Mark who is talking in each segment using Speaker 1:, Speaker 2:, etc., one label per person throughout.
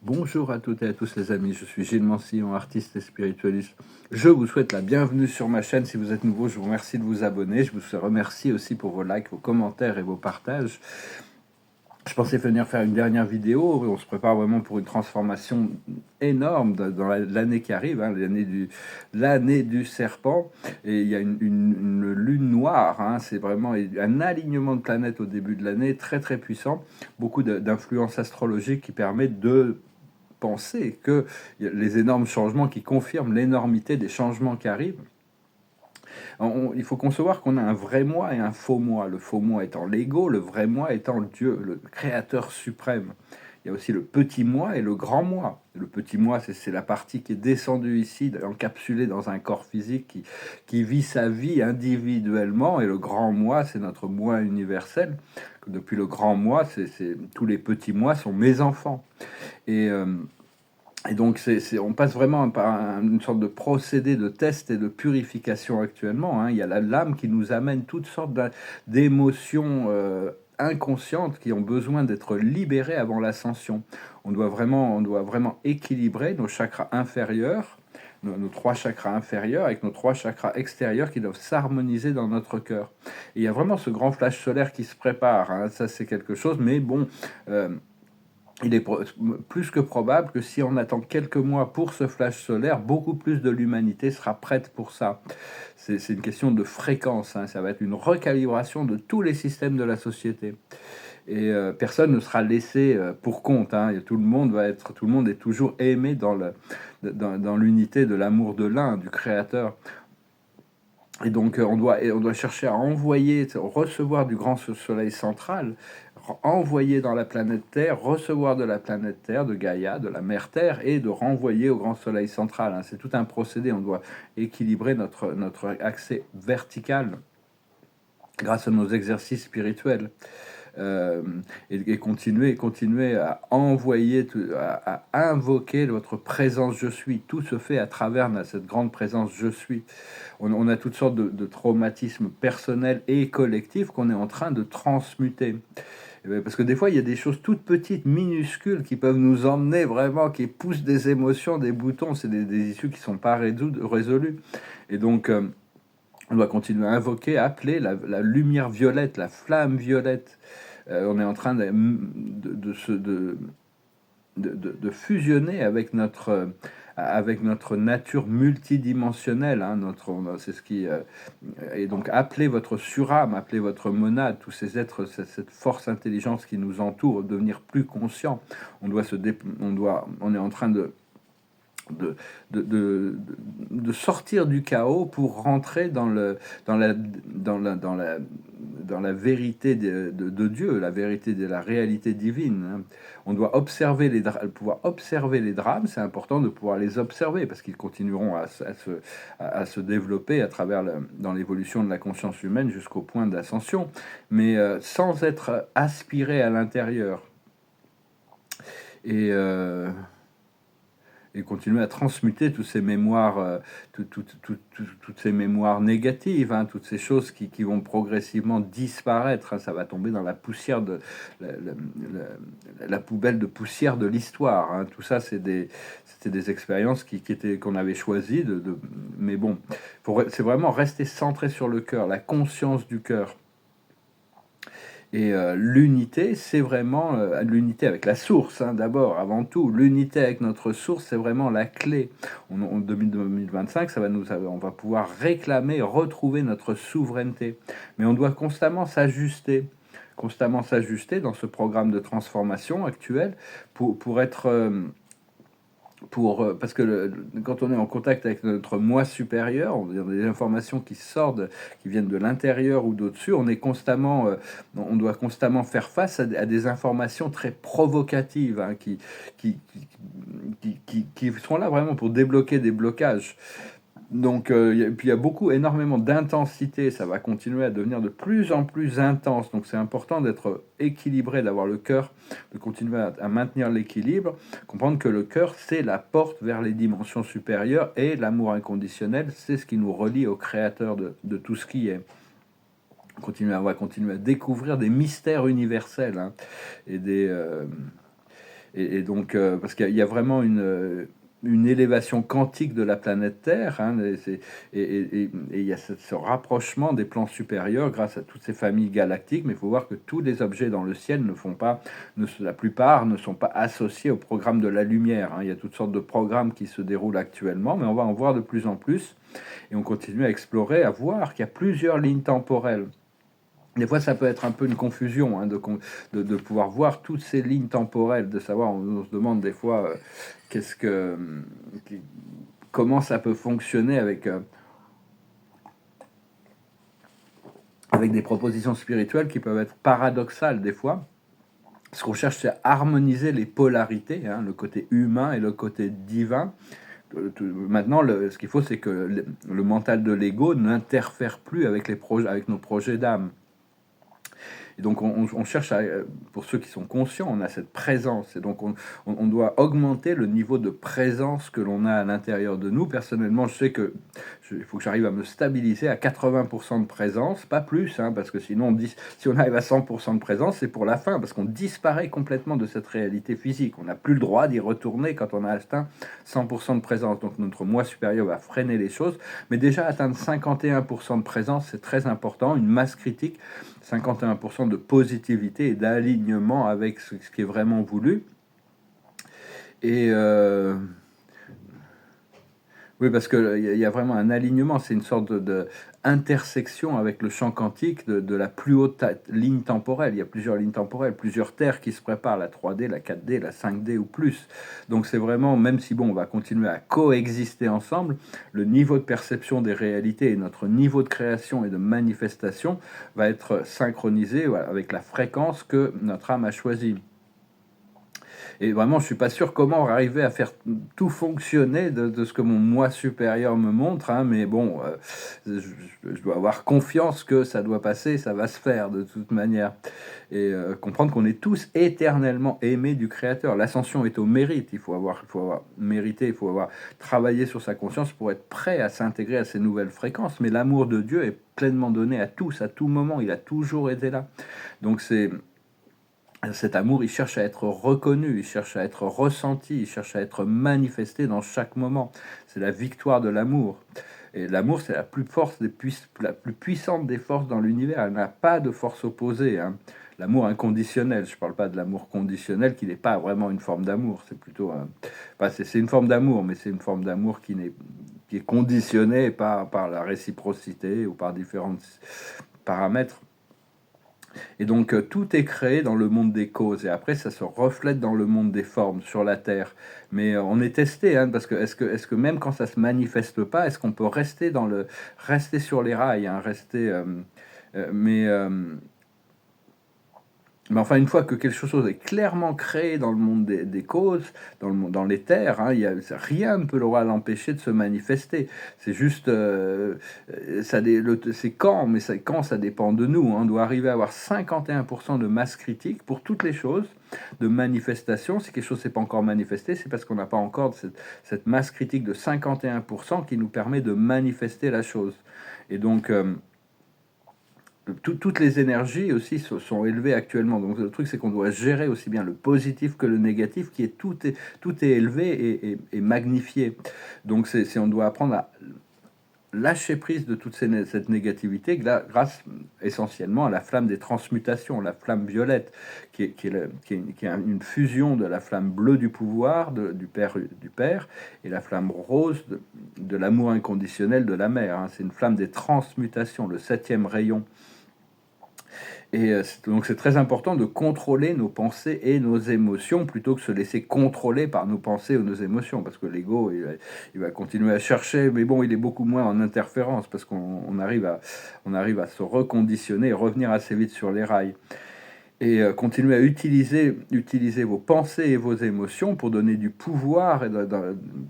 Speaker 1: Bonjour à toutes et à tous les amis, je suis Gilles Mancillon, artiste et spiritualiste. Je vous souhaite la bienvenue sur ma chaîne. Si vous êtes nouveau, je vous remercie de vous abonner. Je vous remercie aussi pour vos likes, vos commentaires et vos partages. Je pensais venir faire une dernière vidéo. On se prépare vraiment pour une transformation énorme dans l'année qui arrive, hein, l'année du serpent. Et il y a une lune noire. Hein, c'est vraiment un alignement de planètes au début de l'année très très puissant. Beaucoup d'influences astrologiques qui permettent de penser que les énormes changements qui confirment l'énormité des changements qui arrivent. Il faut concevoir qu'on a un vrai moi et un faux moi. Le faux moi étant l'ego, le vrai moi étant Dieu, le créateur suprême. Il y a aussi le petit moi et le grand moi. Le petit moi, c'est la partie qui est descendue ici, encapsulée dans un corps physique qui vit sa vie individuellement. Et le grand moi, c'est notre moi universel. Depuis le grand moi, tous les petits moi sont mes enfants. Et donc, on passe vraiment par une sorte de procédé de test et de purification actuellement. Hein. Il y a l'âme qui nous amène toutes sortes d'émotions inconscientes qui ont besoin d'être libérées avant l'ascension. On doit vraiment équilibrer nos chakras inférieurs, nos trois chakras inférieurs avec nos trois chakras extérieurs qui doivent s'harmoniser dans notre cœur. Et il y a vraiment ce grand flash solaire qui se prépare. Hein. Ça, c'est quelque chose, mais bon... il est plus que probable que si on attend quelques mois pour ce flash solaire, beaucoup plus de l'humanité sera prête pour ça. C'est une question de fréquence, hein. Ça va être une recalibration de tous les systèmes de la société. Et personne ne sera laissé pour compte. Hein. Et tout le monde est toujours aimé dans l'unité de l'amour de l'un, du Créateur. Et donc, on doit chercher à recevoir du grand soleil central, envoyer dans la planète Terre, recevoir de la planète Terre, de Gaïa, de la mère Terre, et de renvoyer au grand soleil central. Hein. C'est tout un procédé. On doit équilibrer notre accès vertical grâce à nos exercices spirituels. Euh, et continuer à envoyer, à invoquer votre présence je suis. Tout se fait à travers cette grande présence je suis. On a toutes sortes de traumatismes personnels et collectifs qu'on est en train de transmuter. Parce que des fois, il y a des choses toutes petites, minuscules, qui peuvent nous emmener vraiment, qui poussent des émotions, des boutons. C'est des issues qui ne sont pas résolues. Et donc, on doit continuer à invoquer, à appeler la lumière violette, la flamme violette. On est en train de fusionner avec notre nature multidimensionnelle. Hein, c'est ce qui et donc appelez votre surâme, appelez votre monade, tous ces êtres, cette force intelligence qui nous entoure, devenir plus conscient. On est en train de, de sortir du chaos pour rentrer dans la vérité de Dieu, la vérité de la réalité divine. Hein. On doit pouvoir observer les drames, c'est important de pouvoir les observer parce qu'ils continueront à se développer dans l'évolution de la conscience humaine jusqu'au point d'ascension, mais sans être aspiré à l'intérieur. Et continuer à transmuter toutes ces mémoires, toutes ces mémoires négatives, hein, toutes ces choses qui vont progressivement disparaître. Hein, ça va tomber dans la poussière la poubelle de poussière de l'histoire. Hein. Tout ça, c'était des expériences qu'on avait choisies. Mais bon, c'est vraiment rester centré sur le cœur, la conscience du cœur. Et l'unité, c'est vraiment l'unité avec la source, hein, d'abord, avant tout. L'unité avec notre source, c'est vraiment la clé. En 2025, on va pouvoir réclamer, retrouver notre souveraineté. Mais on doit constamment s'ajuster dans ce programme de transformation actuel pour être... parce que quand on est en contact avec notre moi supérieur, on a des informations qui sortent, qui viennent de l'intérieur ou d'au-dessus, on doit constamment faire face à des informations très provocatives, hein, qui sont là vraiment pour débloquer des blocages. Donc, puis il y a énormément d'intensité, ça va continuer à devenir de plus en plus intense. Donc, c'est important d'être équilibré, d'avoir le cœur, de continuer à maintenir l'équilibre, comprendre que le cœur, c'est la porte vers les dimensions supérieures et l'amour inconditionnel, c'est ce qui nous relie au créateur de tout ce qui est. On va continuer à découvrir des mystères universels, hein, et Et donc, parce qu'il y a vraiment une élévation quantique de la planète Terre, hein, et il y a ce rapprochement des plans supérieurs grâce à toutes ces familles galactiques, mais il faut voir que tous les objets dans le ciel ne font pas, la plupart ne sont pas associés au programme de la lumière, hein. Il y a toutes sortes de programmes qui se déroulent actuellement, mais on va en voir de plus en plus, et on continue à explorer, à voir qu'il y a plusieurs lignes temporelles. Des fois, ça peut être un peu une confusion, hein, de pouvoir voir toutes ces lignes temporelles, de savoir, on se demande des fois qu'est-ce que, qui- comment ça peut fonctionner avec des propositions spirituelles qui peuvent être paradoxales des fois. Ce qu'on cherche, c'est à harmoniser les polarités, hein, le côté humain et le côté divin. Maintenant, ce qu'il faut, c'est que le mental de l'ego n'interfère plus avec avec nos projets d'âme. Et donc on cherche pour ceux qui sont conscients, on a cette présence. Et donc on doit augmenter le niveau de présence que l'on a à l'intérieur de nous. Personnellement, je sais que il faut que j'arrive à me stabiliser à 80% de présence, pas plus, hein, parce que sinon, si on arrive à 100% de présence, c'est pour la fin, parce qu'on disparaît complètement de cette réalité physique. On n'a plus le droit d'y retourner quand on a atteint 100% de présence. Donc notre moi supérieur va freiner les choses. Mais déjà, atteindre 51% de présence, c'est très important. Une masse critique, 51% de positivité et d'alignement avec ce qui est vraiment voulu. Et oui, parce qu'il y a vraiment un alignement, c'est une sorte de intersection avec le champ quantique de la plus haute ligne temporelle. Il y a plusieurs lignes temporelles, plusieurs terres qui se préparent, la 3D, la 4D, la 5D ou plus. Donc c'est vraiment, même si bon, on va continuer à coexister ensemble, le niveau de perception des réalités et notre niveau de création et de manifestation va être synchronisé, voilà, avec la fréquence que notre âme a choisie. Et vraiment, je suis pas sûr comment arriver à faire tout fonctionner de ce que mon moi supérieur me montre, hein, mais bon, je dois avoir confiance que ça doit passer, ça va se faire de toute manière. Et comprendre qu'on est tous éternellement aimés du Créateur. L'ascension est au mérite, il faut avoir mérité, il faut avoir travaillé sur sa conscience pour être prêt à s'intégrer à ces nouvelles fréquences. Mais l'amour de Dieu est pleinement donné à tous, à tout moment, il a toujours été là. Donc cet amour, il cherche à être reconnu, il cherche à être ressenti, il cherche à être manifesté dans chaque moment. C'est la victoire de l'amour. Et l'amour, c'est la plus puissante des forces dans l'univers. Elle n'a pas de force opposée, hein. L'amour inconditionnel, je ne parle pas de l'amour conditionnel, qui n'est pas vraiment une forme d'amour. C'est plutôt c'est une forme d'amour, mais c'est une forme d'amour qui est conditionnée par la réciprocité ou par différents paramètres. Et donc tout est créé dans le monde des causes et après ça se reflète dans le monde des formes sur la Terre. Mais on est testé, hein, parce que est-ce que même quand ça se manifeste pas, est-ce qu'on peut rester sur les rails, hein, euh, mais euh, mais enfin, une fois que quelque chose est clairement créé dans le monde des causes, dans les terres, hein, rien ne peut l'empêcher de se manifester. C'est juste, c'est quand, mais quand ça dépend de nous, hein. On doit arriver à avoir 51% de masse critique pour toutes les choses, de manifestation. Si quelque chose n'est pas encore manifesté, c'est parce qu'on n'a pas encore cette masse critique de 51% qui nous permet de manifester la chose. Et donc, toutes les énergies aussi sont élevées actuellement. Donc le truc, c'est qu'on doit gérer aussi bien le positif que le négatif, tout est élevé et magnifié. Donc on doit apprendre à lâcher prise de toute cette négativité grâce essentiellement à la flamme des transmutations, la flamme violette, qui est une fusion de la flamme bleue du pouvoir, du Père, et la flamme rose de l'amour inconditionnel de la Mère, hein. C'est une flamme des transmutations, le 7e rayon. Et donc c'est très important de contrôler nos pensées et nos émotions plutôt que se laisser contrôler par nos pensées ou nos émotions, parce que l'ego il va continuer à chercher, mais bon, il est beaucoup moins en interférence parce qu'on arrive à se reconditionner et revenir assez vite sur les rails. Et continuer à utiliser vos pensées et vos émotions pour donner du pouvoir et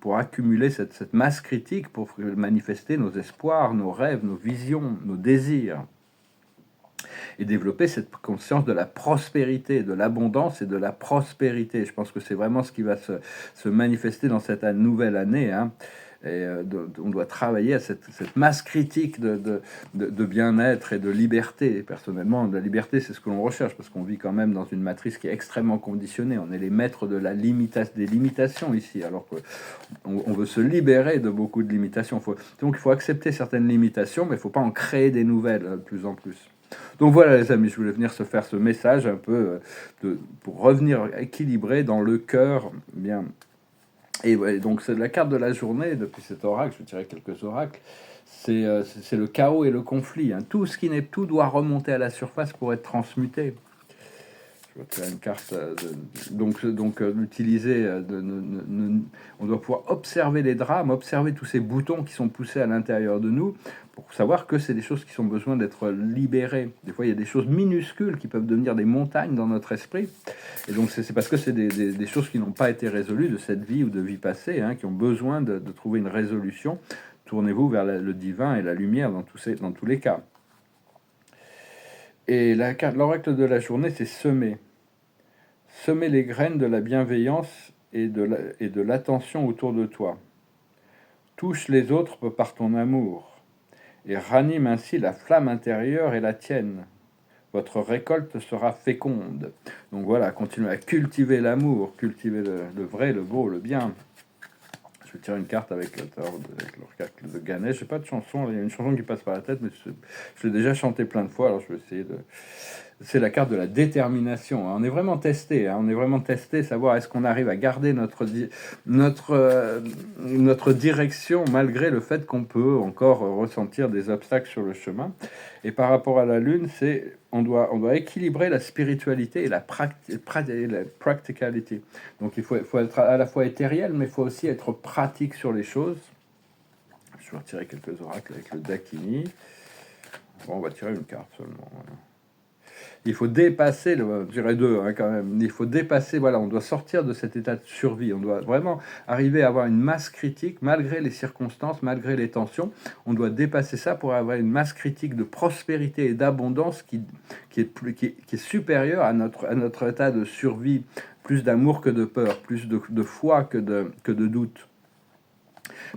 Speaker 1: pour accumuler cette masse critique, pour manifester nos espoirs, nos rêves, nos visions, nos désirs. Et développer cette conscience de la prospérité, de l'abondance et de la prospérité. Je pense que c'est vraiment ce qui va se manifester dans cette nouvelle année, hein. Et on doit travailler à cette masse critique de bien-être et de liberté. Personnellement, la liberté, c'est ce que l'on recherche, parce qu'on vit quand même dans une matrice qui est extrêmement conditionnée. On est les maîtres de des limitations ici, alors qu'on veut se libérer de beaucoup de limitations. Donc il faut accepter certaines limitations, mais il ne faut pas en créer des nouvelles de plus en plus. Donc voilà les amis, je voulais venir se faire ce message un peu pour revenir équilibré dans le cœur, bien. Et ouais, donc c'est la carte de la journée, depuis cet oracle, je tirais quelques oracles, c'est le chaos et le conflit. Hein. Tout doit remonter à la surface pour être transmuté. Je vais tirer une carte, l'utiliser, on doit pouvoir observer les drames, observer tous ces boutons qui sont poussés à l'intérieur de nous, pour savoir que c'est des choses qui ont besoin d'être libérées. Des fois, il y a des choses minuscules qui peuvent devenir des montagnes dans notre esprit. Et donc, c'est parce que c'est des choses qui n'ont pas été résolues de cette vie ou de vie passée, hein, qui ont besoin de trouver une résolution. Tournez-vous vers le divin et la lumière dans tous les cas. Et l'oracle de la journée, c'est semer. Semer les graines de la bienveillance et de l'attention autour de toi. Touche les autres par ton amour et ranime ainsi la flamme intérieure et la tienne. Votre récolte sera féconde. Donc voilà, continuez à cultiver l'amour, cultiver le vrai, le beau, le bien. Je vais tirer une carte avec l'oracle de Ganesh. Je n'ai pas de chanson, il y a une chanson qui passe par la tête, mais je l'ai déjà chanté plein de fois, alors je vais essayer de... C'est la carte de la détermination. On est vraiment testé, on est vraiment testé, savoir est-ce qu'on arrive à garder notre direction malgré le fait qu'on peut encore ressentir des obstacles sur le chemin. Et par rapport à la Lune, on doit équilibrer la spiritualité et la practicality. Donc il faut être à la fois éthériel, mais il faut aussi être pratique sur les choses. Je vais retirer quelques oracles avec le Dakini. Bon, on va tirer une carte seulement. Voilà. Il faut dépasser, je dirais deux quand même, il faut dépasser, voilà, on doit sortir de cet état de survie, on doit vraiment arriver à avoir une masse critique, malgré les circonstances, malgré les tensions, on doit dépasser ça pour avoir une masse critique de prospérité et d'abondance qui est supérieure à notre état de survie, plus d'amour que de peur, plus de foi que de doute.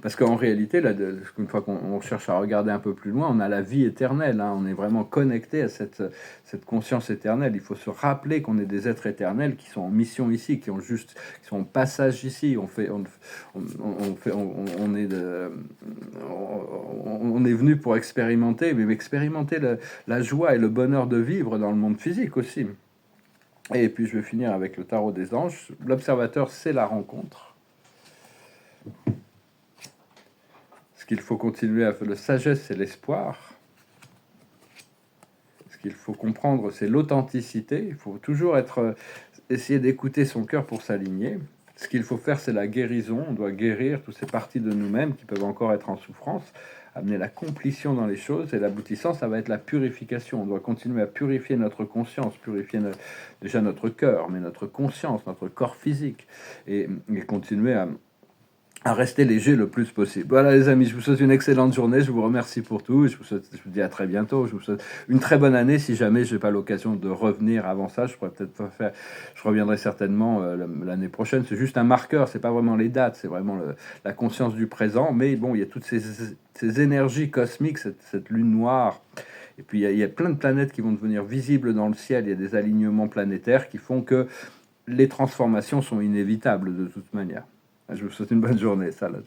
Speaker 1: Parce qu'en réalité, là, une fois qu'on cherche à regarder un peu plus loin, on a la vie éternelle. Hein, on est vraiment connecté à cette conscience éternelle. Il faut se rappeler qu'on est des êtres éternels qui sont en mission ici, qui sont en passage ici. On est venu pour expérimenter, mais expérimenter la joie et le bonheur de vivre dans le monde physique aussi. Et puis je vais finir avec le tarot des anges. L'observateur, c'est la rencontre. Ce qu'il faut continuer à faire, la sagesse, c'est l'espoir. Ce qu'il faut comprendre, c'est l'authenticité. Il faut toujours essayer d'écouter son cœur pour s'aligner. Ce qu'il faut faire, c'est la guérison. On doit guérir toutes ces parties de nous-mêmes qui peuvent encore être en souffrance, amener la complétion dans les choses. Et l'aboutissant, ça va être la purification. On doit continuer à purifier notre conscience, purifier déjà notre cœur, mais notre conscience, notre corps physique, et continuer à rester léger le plus possible. Voilà les amis, je vous souhaite une excellente journée, je vous remercie pour tout, je vous dis à très bientôt, je vous souhaite une très bonne année. Si jamais je n'ai pas l'occasion de revenir avant ça, je reviendrai certainement l'année prochaine. C'est juste un marqueur, c'est pas vraiment les dates, c'est vraiment la conscience du présent, mais bon, il y a toutes ces énergies cosmiques, cette lune noire, et puis il y a plein de planètes qui vont devenir visibles dans le ciel, il y a des alignements planétaires qui font que les transformations sont inévitables de toute manière. Je vous souhaite une bonne journée. Salut.